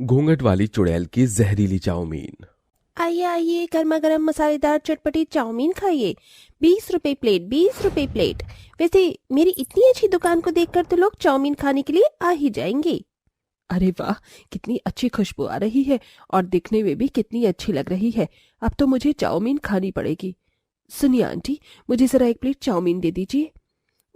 घूंघट वाली चुड़ैल की जहरीली चाउमीन। आइए आइए, गर्मा गर्म मसालेदार चटपटी चाउमीन खाइए। 20 रुपए प्लेट, 20 रुपए प्लेट। वैसे मेरी इतनी अच्छी दुकान को देखकर तो लोग चाउमीन खाने के लिए आ ही जाएंगे। अरे वाह, कितनी अच्छी खुशबू आ रही है और दिखने में भी कितनी अच्छी लग रही है। अब तो मुझे चाउमीन खानी पड़ेगी। सुनिए आंटी, मुझे जरा एक प्लेट चाउमीन दे दीजिए।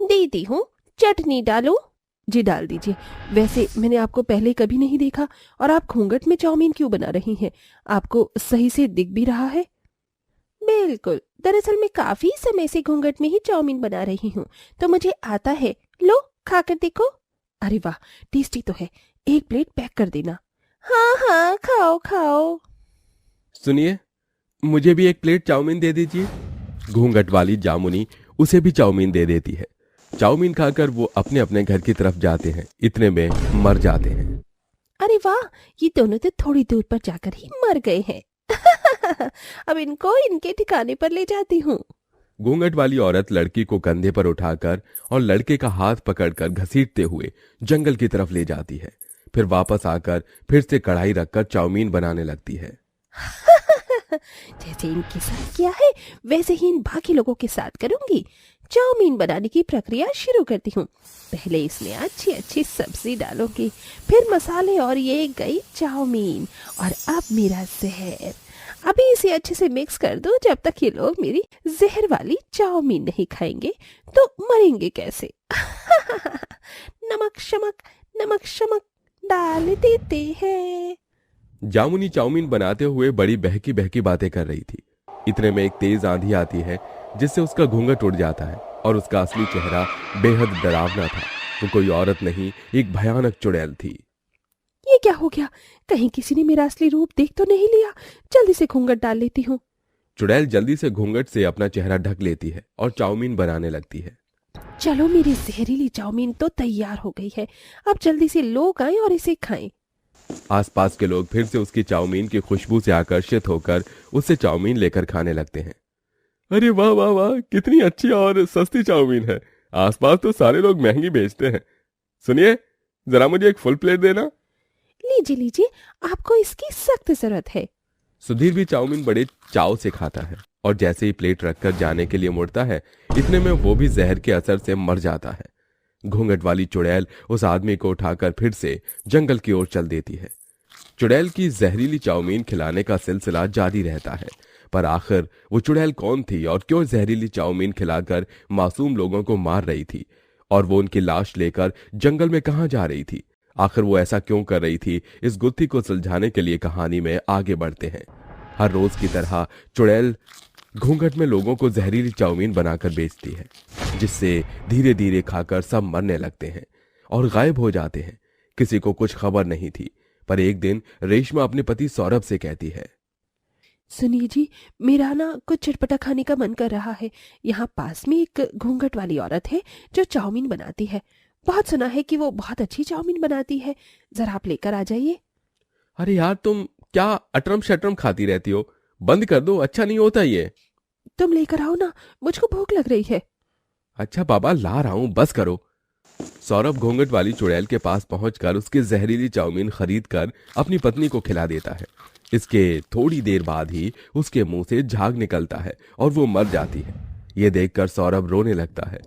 देती हूँ, चटनी डालो। जी डाल दीजिए। वैसे मैंने आपको पहले कभी नहीं देखा, और आप घूंघट में चाउमीन क्यों बना रही हैं? आपको सही से दिख भी रहा है? बिल्कुल, दरअसल मैं काफी समय से घूंघट में ही चाउमीन बना रही हूँ, तो मुझे आता है। लो, खाकर देखो। अरे वाह, टेस्टी तो है। एक प्लेट पैक कर देना। हाँ हाँ, खाओ खाओ। सुनिए, मुझे भी एक प्लेट चाउमीन दे दीजिए। घूंघट वाली जामुनी उसे भी चाउमीन दे देती है। चाउमीन खाकर वो अपने अपने घर की तरफ जाते हैं। इतने में मर जाते हैं। अरे वाह, ये दोनों तो थोड़ी दूर पर जाकर ही मर गए हैं। अब इनको इनके ठिकाने पर ले जाती हूँ। घूंघट वाली औरत लड़की को कंधे पर उठाकर और लड़के का हाथ पकड़कर घसीटते हुए जंगल की तरफ ले जाती है। फिर वापस आकर फिर से कढ़ाई रखकर चाउमीन बनाने लगती है। जैसे इनके साथ किया है, वैसे ही इन बाकी लोगों के साथ करूंगी। चाउमीन बनाने की प्रक्रिया शुरू करती हूँ। पहले इसमें अच्छी अच्छी सब्जी डालूंगी, फिर मसाले, और ये गई चाउमीन, और अब मेरा जहर। अभी इसे अच्छे से मिक्स कर दो। जब तक ये लोग मेरी जहर वाली चाउमीन नहीं खाएंगे तो मरेंगे कैसे? नमक शमक, नमक शमक डाल देते हैं। जामुनी चाउमीन बनाते हुए बड़ी बहकी बहकी बातें कर रही थी। इतने में एक तेज आंधी आती है जिससे उसका घूंघट उड़ जाता है और उसका असली चेहरा बेहद डरावना था। वो कोई औरत नहीं, एक भयानक चुड़ैल थी। ये क्या हो गया? कहीं किसी ने मेरा असली रूप देख तो नहीं लिया? जल्दी से घूंघट डाल लेती हूँ। चुड़ैल जल्दी से घूंघट से अपना चेहरा ढक लेती है और चाउमीन बनाने लगती है। चलो, मेरी जहरीली चाउमीन तो तैयार हो गई है। अब जल्दी से लोग आएं और इसे खाएं। आसपास के लोग फिर से उसकी चाउमीन की खुशबू से आकर्षित होकर उससे चाउमीन लेकर खाने लगते हैं। अरे वाह वाह वाह, कितनी अच्छी और सस्ती चाउमीन है। आसपास तो सारे लोग महंगी बेचते हैं। सुनिए, जरा मुझे एक फुल प्लेट देना। लीजिए लीजिए, आपको इसकी सख्त जरूरत है। सुधीर भी चाउमीन बड़े चाव से खाता है और जैसे ही प्लेट रखकर जाने के लिए मुड़ता है, इतने में वो भी जहर के असर से मर जाता है। घूंघट वाली चुड़ैल उस आदमी को उठाकर फिर से जंगल की ओर चल देती है। चुड़ैल की जहरीली चाउमीन खिलाने का सिलसिला जारी रहता है, पर आखिर वो चुड़ैल कौन थी और क्यों जहरीली चाउमीन खिलाकर मासूम लोगों को मार रही थी, और वो उनकी लाश लेकर जंगल में कहां जा रही थी? आखिर वो ऐसा क्यों कर रही थी? इस गुत्थी को सुलझाने के लिए कहानी में आगे बढ़ते हैं। हर रोज की तरह चुड़ैल घूंघट में लोगों को जहरीली चाउमीन बनाकर बेचती है, जिससे धीरे धीरे खाकर सब मरने लगते हैं और गायब हो जाते हैं। किसी को कुछ खबर नहीं थी, पर एक दिन रेशमा अपने पति सौरभ से कहती है, सुनिए जी, मेरा ना कुछ चटपटा खाने का मन कर रहा है। यहाँ पास में एक घूंघट वाली औरत है जो चाउमीन बनाती है। बहुत सुना है कि वो बहुत अच्छी चाउमीन बनाती है। जरा आप लेकर आ जाइए। अरे यार, तुम क्या अटरम शटरम खाती रहती हो? बंद कर दो, अच्छा नहीं होता ये। तुम लेकर आओ ना, मुझको भूख लग रही है। अच्छा बाबा, ला रहा हूं, बस करो। सौरभ घूंघट वाली चुड़ैल के पास पहुंचकर उसकी जहरीली चाउमीन खरीद कर अपनी पत्नी को खिला देता है। इसके थोड़ी देर बाद ही उसके मुंह से झाग निकलता है और वो मर जाती है। ये देखकर सौरभ रोने लगता है।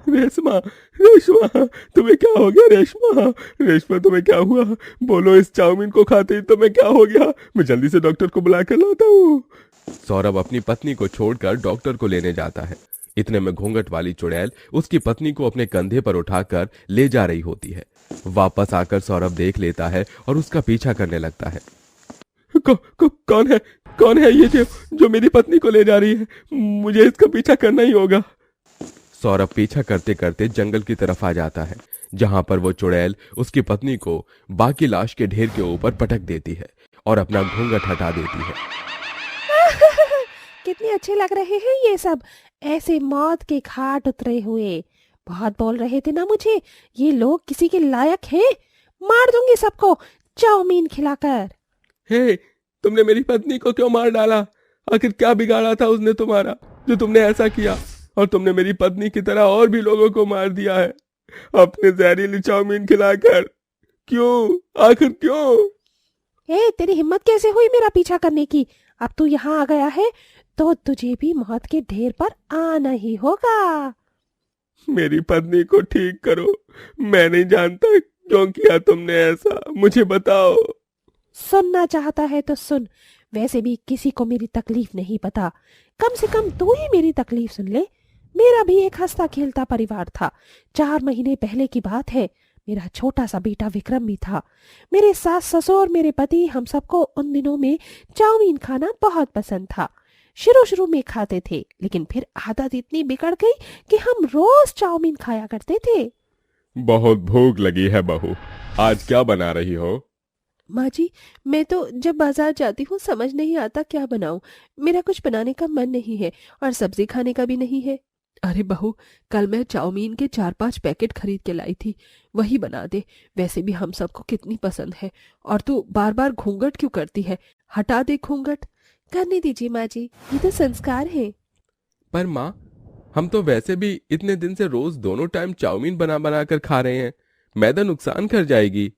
रेशमा, रेशमा, तुम्हें क्या हो गया? रेशमा, रेशमा, तुम्हें क्या हुआ? बोलो, इस चाउमीन को खाते ही तुम्हें क्या हो गया? मैं जल्दी से डॉक्टर को बुला कर लाता हूँ। सौरभ अपनी पत्नी को छोड़कर डॉक्टर को लेने जाता है। इतने में घूंघट वाली चुड़ैल उसकी पत्नी को अपने कंधे पर उठाकर ले जा रही होती है। वापस आकर सौरभ देख लेता है और उसका पीछा करने लगता है। कौन है? कौन है ये जो मेरी पत्नी को ले जा रही है? मुझे इसका पीछा करना ही होगा। सौरभ पीछा करते करते जंगल की तरफ आ जाता है, जहां पर वो चुड़ैल उसकी पत्नी को बाकी लाश के ढेर के ऊपर पटक देती है और अपना घूंघट हटा देती है। कितने अच्छे लग रहे हैं ये सब, ऐसे मौत के घाट उतरे हुए। बहुत बोल रहे थे ना मुझे, ये लोग किसी के लायक हैं। मार दूंगी सबको चाउमीन खिलाकर। हे, तुमने मेरी पत्नी को क्यों मार डाला? आखिर क्या बिगाड़ा था उसने तुम्हारा जो तुमने ऐसा किया? और तुमने मेरी पत्नी की तरह और भी लोगों को मार दिया है अपने जहरीली चाउमीन खिलाकर। क्यों? आखिर क्यों? तेरी हिम्मत कैसे हुई मेरा पीछा करने की? अब तू यहाँ आ गया है तो तुझे भी मौत के ढेर पर आना ही होगा। मेरी पत्नी को ठीक करो। मैं नहीं जानता क्यों किया तुमने ऐसा, मुझे बताओ। सुनना चाहता है तो सुन। वैसे भी किसी को मेरी तकलीफ नहीं पता, कम से कम तू ही मेरी तकलीफ सुन ले। मेरा भी एक हंसता खेलता परिवार था। 4 महीने पहले की बात है। मेरा छोटा सा बेटा विक्रम भी था। मेरे सास ससुर, मेरे पति, हम सबको उन दिनों में चाउमीन खाना बहुत पसंद था। शुरू शुरू में खाते थे, लेकिन फिर आदत इतनी बिगड़ गई कि हम रोज चाउमीन खाया करते थे। बहुत भूख लगी है बहू, आज क्या बना रही हो? माँ जी, मैं तो जब बाजार जाती हूँ समझ नहीं आता क्या बनाऊं। मेरा कुछ बनाने का मन नहीं है और सब्जी खाने का भी नहीं है। अरे बहू, कल मैं चाउमीन के 4-5 पैकेट खरीद के लाई थी, वही बना दे। वैसे भी हम सबको कितनी पसंद है। और तू बार बार घूंघट क्यों करती है? हटा दे घूंघट। करने दीजिए माँ जी, ये तो संस्कार है। पर माँ, हम तो वैसे भी इतने दिन से रोज दोनों टाइम चाउमीन बना बना कर खा रहे हैं। मैदा नुकसान कर जाएगी।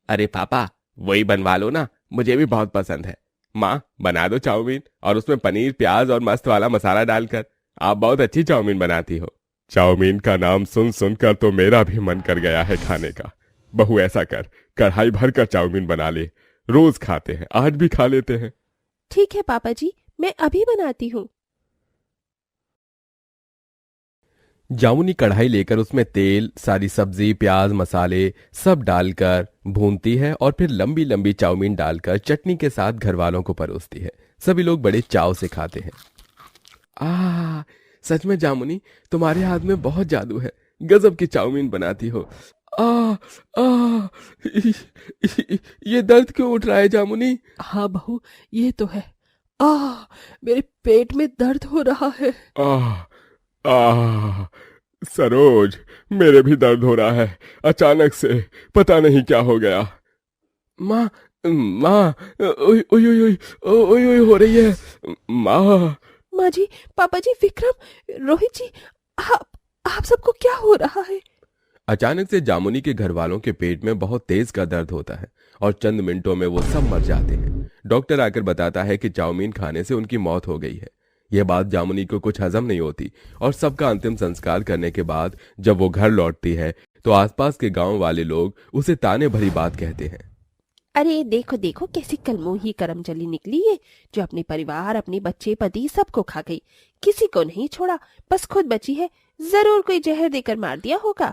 अरे पापा, वही बनवा लो ना, मुझे भी बहुत पसंद है। माँ, बना दो चाउमीन और उसमें पनीर, प्याज और मस्त वाला मसाला डालकर। आप बहुत अच्छी चाउमीन बनाती हो। चाउमीन का नाम सुन सुनकर तो मेरा भी मन कर गया है खाने का। बहू ऐसा कर, कढ़ाई भर कर चाउमीन बना ले। रोज खाते हैं, आज भी खा लेते हैं। ठीक है पापा जी, मैं अभी बनाती हूँ। जामुनी कढ़ाई लेकर उसमें तेल, सारी सब्जी, प्याज, मसाले सब डालकर भूनती है और फिर लंबी लंबी चाउमीन डालकर चटनी के साथ घर वालों को परोसती है। सभी लोग बड़े चाव से खाते हैं। सच में जामुनी, तुम्हारे हाथ में बहुत जादू है। गजब की चाउमीन बनाती हो। ये दर्द क्यों उठ रहा है जामुनी? हाँ बहू, ये तो है। मेरे पेट में दर्द हो रहा है। सरोज, मेरे भी दर्द हो रहा है अचानक से, पता नहीं क्या हो गया। माँ, माँ, ओय ओय ओय ओय ओय ओय हो रही है। माँ। माँ जी, पापा जी, विक्रम, रोहित जी, आप सबको क्या हो रहा है? अचानक से जामुनी के घर वालों के पेट में बहुत तेज का दर्द होता है और चंद मिनटों में वो सब मर जाते हैं। डॉक्टर आकर बताता है कि चाउमीन खाने से उनकी मौत हो गई है। यह बात जामुनी को कुछ हजम नहीं होती और सबका अंतिम संस्कार करने के बाद जब वो घर लौटती है तो आसपास के गांव वाले लोग उसे ताने भरी बात कहते हैं। अरे देखो देखो, कैसी कलमोही करमजली निकली है, जो अपने परिवार, अपने बच्चे, पति सबको खा गई, किसी को नहीं छोड़ा, बस खुद बची है। जरूर कोई जहर देकर मार दिया होगा।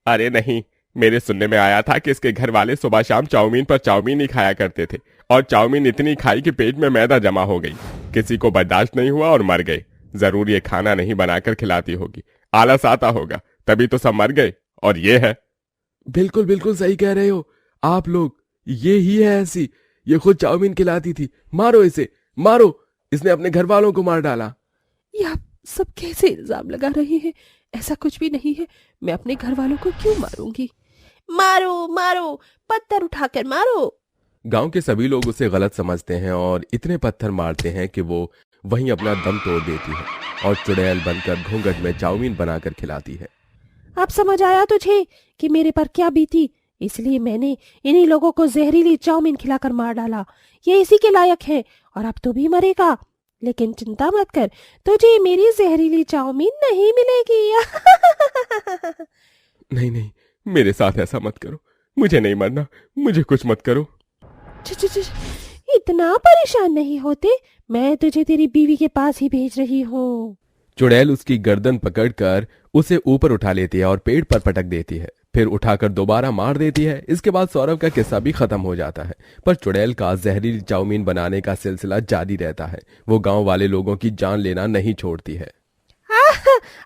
अरे नहीं, मेरे सुनने में आया था कि इसके घर वाले सुबह शाम चाउमीन पर चाउमीन ही खाया करते थे और चाउमीन इतनी खाई कि पेट में मैदा जमा हो गई। किसी को बर्दाश्त नहीं हुआ और मर गए। जरूर ये खाना नहीं बनाकर खिलाती होगी, आलस आता होगा, तभी तो सब मर गए। और ये है। बिल्कुल बिल्कुल सही कह रहे हो आप लोग, ये ही है ऐसी। ये खुद चाउमीन खिलाती थी। मारो इसे, मारो, इसने अपने घर वालों को मार डाला। ये आप सब कैसे इल्जाम लगा रहे हैं? ऐसा कुछ भी नहीं है। मैं अपने घर वालों को क्यों मारूंगी? मारो मारो, पत्थर उठाकर मारो। गांव के सभी लोग उसे गलत समझते हैं और इतने पत्थर मारते हैं कि वो वहीं अपना दम तोड़ देती है और चुड़ैल बनकर घूंघट में चाउमीन बनाकर खिलाती है। अब समझ आया तुझे कि मेरे पर क्या बीती? इसलिए मैंने इन्हीं लोगों को जहरीली चाउमीन खिलाकर मार डाला। ये इसी के लायक है और अब तू भी मरेगा। लेकिन चिंता मत कर, तुझे मेरी जहरीली चाउमीन नहीं मिलेगी। नहीं नहीं, मेरे साथ ऐसा मत करो, मुझे नहीं मरना, मुझे कुछ मत करो। इतना परेशान नहीं होते, मैं तुझे तेरी बीवी के पास ही भेज रही हूँ। चुड़ैल उसकी गर्दन पकड़कर उसे ऊपर उठा लेती है और पेड़ पर पटक देती है, फिर उठाकर दोबारा मार देती है। इसके बाद सौरभ का किस्सा भी खत्म हो जाता है, पर चुड़ैल का जहरीली चाउमीन बनाने का सिलसिला जारी रहता है। वो गांव वाले लोगों की जान लेना नहीं छोड़ती है।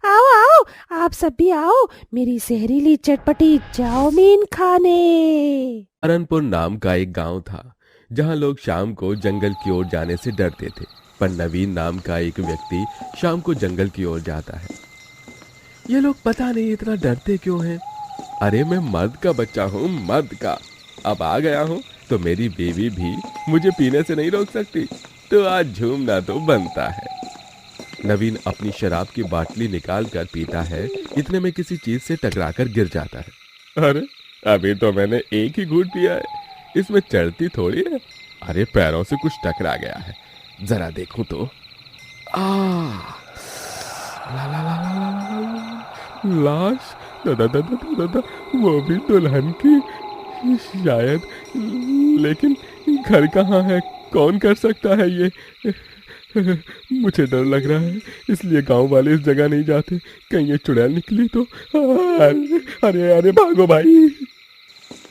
आओ आओ, आप सब भी आओ मेरी जहरीली चटपटी चाउमीन खाने। अरनपुर नाम का एक गांव था जहां लोग शाम को जंगल की ओर जाने से डरते थे, पर नवीन नाम का एक व्यक्ति शाम को जंगल की ओर जाता है। ये लोग पता नहीं इतना डरते क्यों हैं? अरे मैं मर्द का बच्चा हूँ, मर्द का। अब आ गया हूँ तो मेरी बीवी भी मुझे पीने से नहीं रोक सकती, तो आज झूमना तो बनता है। नवीन अपनी शराब की बाटली निकाल कर पीता है, इतने में किसी चीज से टकराकर गिर जाता है। अरे अभी तो मैंने एक ही घूंट पिया है, इसमें चढ़ती थोड़ी है। अरे पैरों से कुछ टकरा गया है, जरा देखूं तो। आ ला ला ला ला ला ला ला। लाश, दादा दादा दादा, वो भी दुल्हन की शायद। लेकिन घर कहाँ है, कौन कर सकता है ये? मुझे डर लग रहा है, इसलिए गांव वाले इस जगह नहीं जाते, कहीं ये चुड़ैल निकली तो। अरे अरे भागो भाई।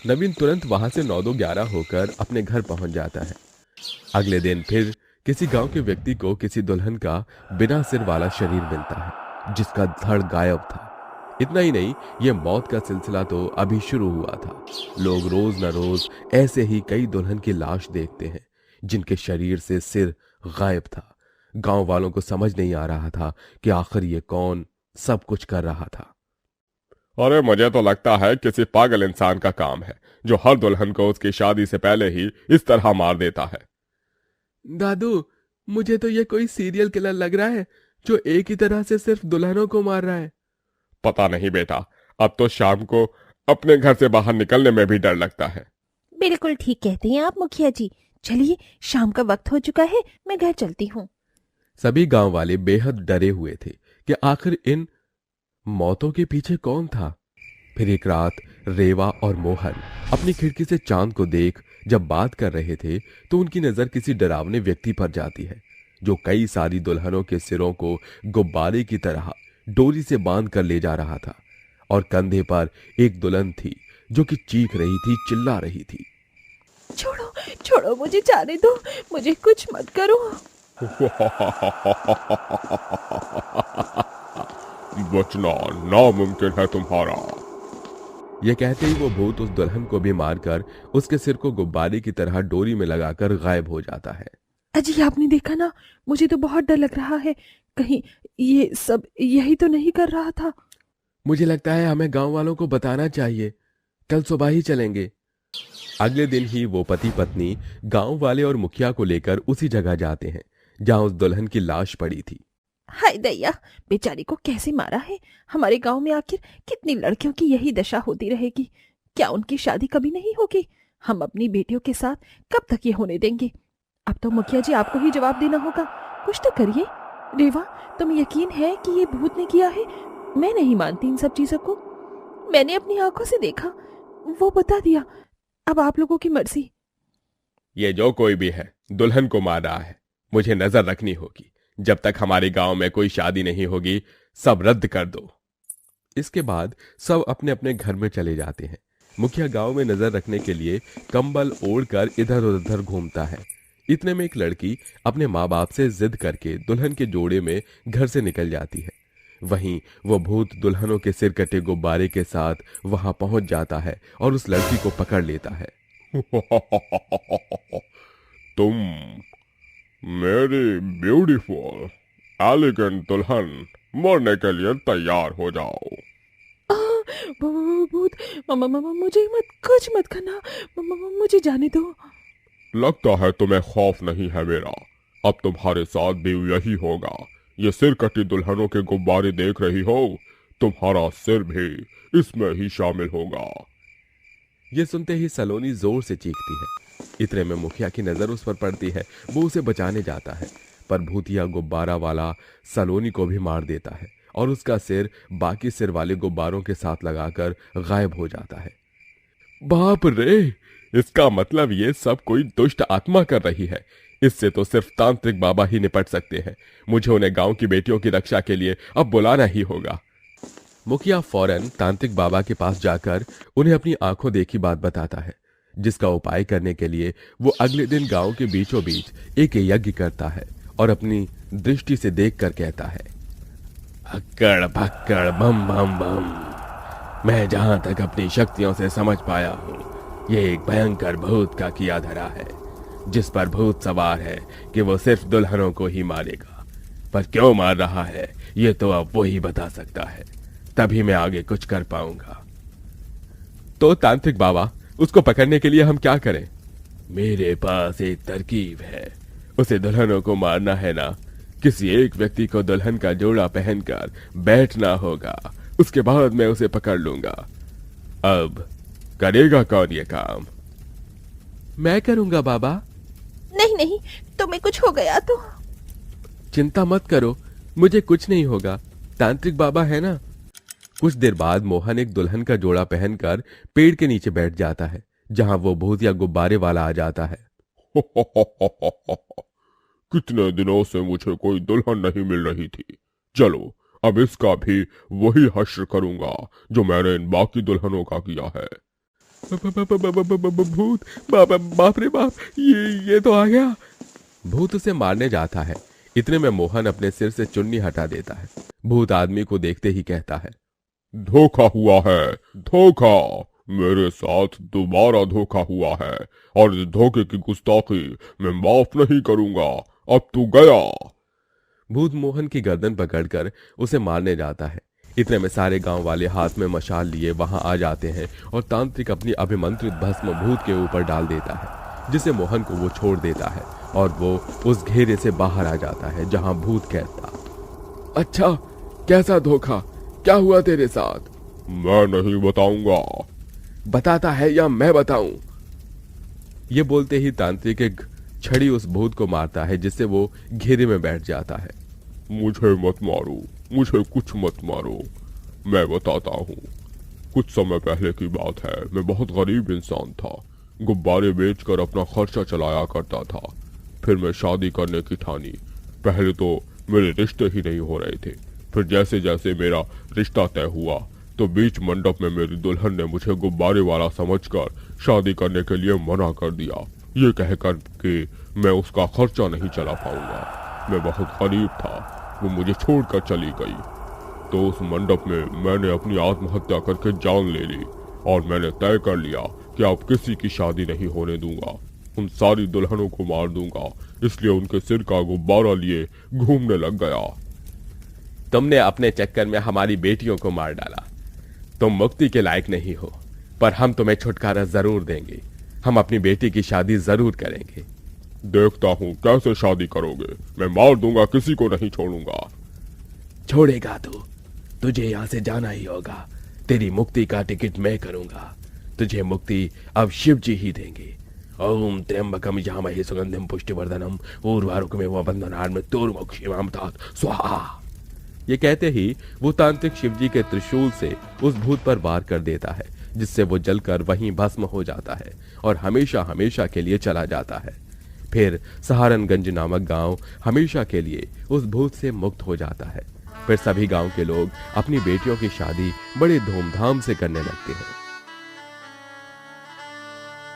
नवीन तुरंत वहां से 9-11 होकर अपने घर पहुंच जाता है। अगले दिन फिर किसी गांव के व्यक्ति को किसी दुल्हन का बिना सिर वाला शरीर मिलता है, जिसका धड़ गायब था। इतना ही नहीं, ये मौत का सिलसिला तो अभी शुरू हुआ था। लोग रोज न रोज ऐसे ही कई दुल्हन की लाश देखते हैं जिनके शरीर से सिर गायब था। गांव वालों को समझ नहीं आ रहा था कि आखिर ये कौन सब कुछ कर रहा था। अरे मुझे तो लगता है किसी पागल इंसान का काम है, जो हर दुल्हन को उसकी शादी से पहले ही इस तरह मार देता है। दादू, मुझे तो ये कोई सीरियल किलर लग रहा है जो एक ही तरह से सिर्फ दुल्हनों को मार रहा है। पता नहीं बेटा, अब तो शाम को अपने घर से बाहर निकलने में भी डर लगता है। बिल्कुल ठीक कहते हैं आप मुखिया जी। चलिए, शाम का वक्त हो चुका है, मैं घर चलती हूँ। सभी गांव वाले बेहद डरे हुए थे कि आखिर इन मौतों के पीछे कौन था। फिर एक रात रेवा और मोहन अपनी खिड़की से चांद को देख जब बात कर रहे थे तो उनकी नजर किसी डरावने व्यक्ति पर जाती है, जो कई सारी दुल्हनों के सिरों को गुब्बारे की तरह डोरी से बांध कर ले जा रहा था। और कंधे पर एक दुल्हन थी जो कि चीख रही थी, चिल्ला रही थी। छोड़ो छोड़ो, मुझे जाने दो, मुझे कुछ मत करो। बचना नामुमकिन है तुम्हारा। यह कहते ही वो भूत उस दुल्हन को भी मारकर उसके सिर को गुब्बारे की तरह डोरी में लगाकर गायब हो जाता है। अजी, आपने देखा ना, मुझे तो बहुत डर लग रहा है, कहीं ये सब यही तो नहीं कर रहा था। मुझे लगता है हमें गांव वालों को बताना चाहिए, कल सुबह ही चलेंगे। अगले दिन ही वो पति पत्नी गांव वाले और मुखिया को लेकर उसी जगह जाते हैं जहां उस दुल्हन की लाश पड़ी थी। हाय दैया, बेचारी को कैसे मारा है। हमारे गांव में आखिर कितनी लड़कियों की यही दशा होती रहेगी। क्या उनकी शादी कभी नहीं होगी? हम अपनी बेटियों के साथ कब तक ये होने देंगे? अब तो मुखिया जी आपको ही जवाब देना होगा, कुछ तो करिए। रेवा, तुम यकीन है कि ये भूत ने किया है? मैं नहीं मानती इन सब चीजों को। मैंने अपनी आंखों से देखा, वो बता दिया। अब आप लोगों की मर्जी। ये जो कोई भी है दुल्हन को मार रहा है, मुझे नजर रखनी होगी। जब तक हमारे गांव में कोई शादी नहीं होगी, सब रद्द कर दो। इसके बाद सब अपने अपने घर में चले जाते हैं। मुखिया गांव में नजर रखने के लिए कंबल ओढ़कर इधर उधर घूमता है। इतने में एक लड़की अपने माँ बाप से जिद करके दुल्हन के जोड़े में घर से निकल जाती है। वहीं वो भूत दुल्हनों के सिर कटे गुब्बारे के साथ वहां पहुंच जाता है और उस लड़की को पकड़ लेता है। तुम मेरी ब्यूटीफुल एलिगेंट दुल्हन, मरने के लिए तैयार हो जाओ। भूत, मामा मुझे कुछ मत करना, मुझे जाने दो। लगता है तुम्हें खौफ नहीं है मेरा, अब तुम्हारे साथ भी यही होगा। ये सिर कटी दुल्हनों के गुब्बारे देख रही हो, तुम्हारा सिर भी इसमें ही शामिल होगा। ये सुनते ही सलोनी जोर से चीखती है। इतने में मुखिया की नजर उस पर पड़ती है। वो उसे बचाने जाता है, पर भूतिया गुब्बारा वाला सलोनी को भी मार देता है और उसका सिर बाकी सिर वाले गुब्बारों के साथ लगाकर गायब हो जाता है। बाप रे, इसका मतलब ये सब कोई दुष्ट आत्मा कर रही है। इससे तो सिर्फ तांत्रिक बाबा ही निपट सकते हैं। मुझे उन्हें गांव की बेटियों की रक्षा के लिए अब बुलाना ही होगा। मुखिया फौरन तांत्रिक बाबा के पास जाकर उन्हें अपनी आंखों देखी बात बताता है, जिसका उपाय करने के लिए वो अगले दिन गांव के बीचों बीच एक यज्ञ करता है और अपनी दृष्टि से देखकर कहता है, अक्कड़ भक्कड़ बम बम बम। मैं जहां तक अपनी शक्तियों से समझ पाया हूं, ये एक भयंकर भूत का किया धरा है, जिस पर भूत सवार है कि वो सिर्फ दुल्हनों को ही मारेगा। पर क्यों मार रहा है ये तो अब वो ही बता सकता है, तभी मैं आगे कुछ कर पाऊंगा। तो तांत्रिक बाबा, उसको पकड़ने के लिए हम क्या करें? मेरे पास एक तरकीब है। उसे दुल्हनों को मारना है ना, किसी एक व्यक्ति को दुल्हन का जोड़ा पहनकर बैठना होगा, उसके बाद मैं उसे पकड़ लूंगा। अब करेगा कौन ये काम? मैं करूंगा बाबा। नहीं नहीं, तुम्हें कुछ हो गया तो। चिंता मत करो, मुझे कुछ नहीं होगा, तांत्रिक बाबा है ना। कुछ देर बाद मोहन एक दुल्हन का जोड़ा पहनकर पेड़ के नीचे बैठ जाता है, जहां वो भूत या गुब्बारे वाला आ जाता है। कितने दिनों से मुझे कोई दुल्हन नहीं मिल रही थी। चलो अब इसका भी वही हश्र करूंगा जो मैंने इन बाकी दुल्हनों का किया है। भूत, बाप रे बाप, ये तो आ गया। भूत उसे मारने जाता है। इतने में मोहन अपने सिर से चुन्नी हटा देता है। भूत आदमी को देखते ही कहता है, धोखा हुआ है, धोखा। मेरे साथ दोबारा धोखा हुआ है और इस धोखे की गुस्ताखी मैं माफ नहीं करूंगा। अब तू गया। भूत मोहन की गर्दन पकड़कर उसे मारने जाता है। इतने में सारे गांव वाले हाथ में मशाल लिए वहां आ जाते हैं और तांत्रिक अपनी अभिमंत्रित भस्म भूत के ऊपर डाल देता है, जिसे मोहन को वो छोड़ देता है और वो उस घेरे से बाहर आ जाता है जहां भूत कैद था। अच्छा, कैसा धोखा, क्या हुआ तेरे साथ? मैं नहीं बताऊंगा। बताता है या मैं बताऊं? ये बोलते ही तांत्रिक एक छड़ी उस भूत को मारता है, जिससे वो घेरे में बैठ जाता है। मुझे मत मारो, मुझे कुछ मत मारो, मैं बताता हूँ। कुछ समय पहले की बात है। मैं बहुत गरीब इंसान था। गुब्बारे बेचकर अपना खर्चा चलाया करता था। फिर मैं शादी करने की ठानी। पहले तो मेरे रिश्ते ही नहीं हो रहे थे। फिर जैसे जैसे मेरा रिश्ता तय हुआ तो बीच मंडप में मेरी दुल्हन ने मुझे गुब्बारे वाला समझकर शादी करने के लिए मना कर दिया, ये कहकर कि मैं उसका खर्चा नहीं चला पाऊंगा। मैं बहुत गरीब था, वो मुझे छोड़कर चली गई। तो उस मंडप में मैंने अपनी आत्महत्या करके जान ले ली और मैंने तय कर लिया कि अब किसी की शादी नहीं होने दूंगा। उन सारी दुल्हनों को मार दूंगा, इसलिए उनके सिर का गुब्बारा लिए घूमने लग गया। तुमने अपने चक्कर में हमारी बेटियों को मार डाला। तुम मुक्ति के लायक नहीं हो, पर हम तुम्हें छुटकारा जरूर देंगे। हम अपनी बेटी की शादी जरूर करेंगे। देखता हूँ कैसे शादी करोगे। मैं मार दूंगा, किसी को नहीं छोड़ूंगा। छोड़ेगा तू? तुझे यहाँ से जाना ही होगा। तेरी मुक्ति का टिकट मैं करूंगा। तुझे मुक्ति अब शिव जी ही देंगे। ओम त्र्यंबकम यजामहे सुगंधिम पुष्टिवर्धनम उर्वारुकमेव बन्धनान् मृत्युर्मुक्षीमामृतात् स्वाहा। ये कहते ही वो तांत्रिक शिवजी के त्रिशूल से उस भूत पर वार कर देता है, जिससे वो जलकर वहीं भस्म हो जाता है और हमेशा हमेशा के लिए चला जाता है। फिर सहारनगंज नामक गांव हमेशा के लिए उस भूत से मुक्त हो जाता है। फिर सभी गांव के लोग अपनी बेटियों की शादी बड़े धूमधाम से करने लगते हैं।